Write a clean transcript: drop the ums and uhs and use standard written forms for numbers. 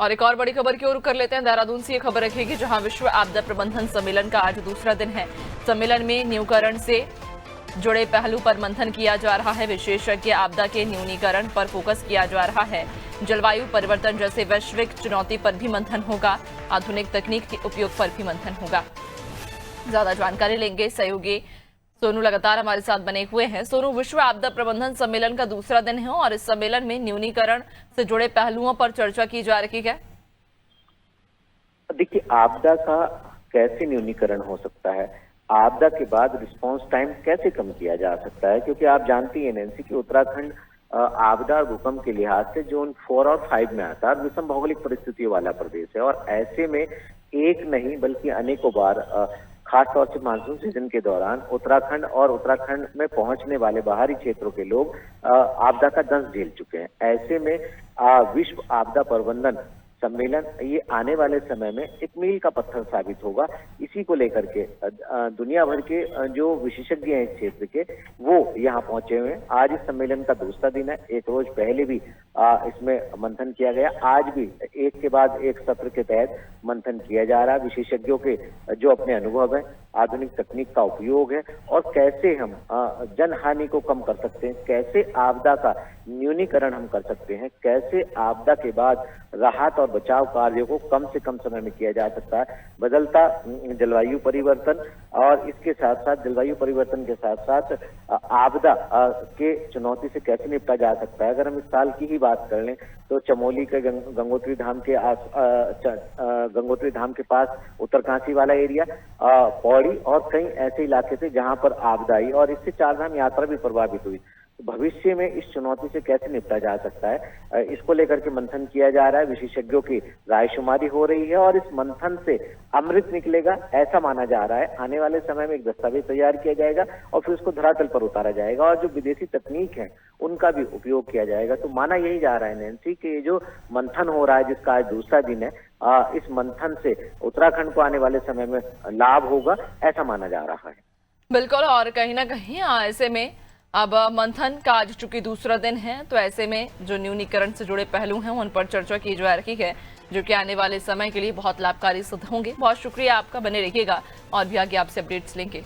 और एक और बड़ी खबर की ओर कर लेते हैं। देहरादून से ये खबर रखेगी, जहां विश्व आपदा प्रबंधन सम्मेलन का आज दूसरा दिन है। सम्मेलन में न्यूनीकरण से जुड़े पहलू पर मंथन किया जा रहा है। विशेषज्ञ आपदा के न्यूनीकरण पर फोकस किया जा रहा है। जलवायु परिवर्तन जैसे वैश्विक चुनौती पर भी मंथन होगा। आधुनिक तकनीक के उपयोग पर भी मंथन होगा। ज्यादा जानकारी लेंगे सहयोगी सोनू लगातार हमारे साथ बने हुए हैं। सोनू, विश्व आपदा प्रबंधन सम्मेलन का दूसरा दिन है और इस सम्मेलन में न्यूनीकरण से जुड़े पहलुओं पर चर्चा की जा रही है। देखिए, आपदा का कैसे न्यूनीकरण हो सकता है, आपदा के बाद रिस्पांस टाइम कैसे कम किया जा सकता है, क्योंकि आप जानती हैं नैन्सी कि उत्तराखंड आपदा और भूकंप के लिहाज से जोन 4 और 5 में आता है। विषम भौगोलिक परिस्थितियों वाला प्रदेश है और ऐसे में एक नहीं बल्कि अनेकों बार खास तौर से मानसून सीजन के दौरान उत्तराखंड और उत्तराखंड में पहुंचने वाले बाहरी क्षेत्रों के लोग आपदा का दंश झेल चुके हैं। ऐसे में विश्व आपदा प्रबंधन सम्मेलन ये आने वाले समय में एक मील का पत्थर साबित होगा। इसी को लेकर के दुनिया भर के जो विशेषज्ञ हैं इस क्षेत्र के, वो यहाँ पहुंचे हुए हैं। आज इस सम्मेलन का दूसरा दिन है। एक रोज पहले भी इसमें मंथन किया गया। आज भी एक के बाद एक सत्र के तहत मंथन किया जा रहा है। विशेषज्ञों के जो अपने अनुभव है, आधुनिक तकनीक का उपयोग है और कैसे हम जन हानि को कम कर सकते हैं, कैसे आपदा का न्यूनीकरण हम कर सकते हैं, कैसे आपदा के बाद राहत और बचाव कार्यों को कम से कम समय में किया जा सकता है। बदलता जलवायु परिवर्तन और इसके साथ साथ जलवायु परिवर्तन के साथ साथ आपदा के चुनौती से कैसे निपटा जा सकता है। अगर हम इस साल की ही बात कर लें तो चमोली के गंगोत्री धाम के पास उत्तरकाशी वाला एरिया, पौड़ी और कई ऐसे इलाके थे जहां पर आपदा आई और इससे चारधाम यात्रा भी प्रभावित हुई। भविष्य में इस चुनौती से कैसे निपटा जा सकता है, इसको लेकर के मंथन किया जा रहा है। विशेषज्ञों की रायशुमारी हो रही है और इस मंथन से अमृत निकलेगा, ऐसा माना जा रहा है। आने वाले समय में एक दस्तावेज तैयार किया जाएगा और फिर उसको धरातल पर उतारा जाएगा और जो विदेशी तकनीक है उनका भी उपयोग किया जाएगा। तो माना यही जा रहा है नैन्सी कि ये जो मंथन हो रहा है, जिसका आज दूसरा दिन है, इस मंथन से उत्तराखंड को आने वाले समय में लाभ होगा, ऐसा माना जा रहा है। बिल्कुल, और कहीं ना कहीं ऐसे में अब मंथन का आज चूंकि दूसरा दिन है, तो ऐसे में जो न्यूनीकरण से जुड़े पहलू हैं उन पर चर्चा की जा रही है, जो कि आने वाले समय के लिए बहुत लाभकारी सिद्ध होंगे। बहुत शुक्रिया आपका, बने रहिएगा और भी आगे आपसे अपडेट्स लेंगे।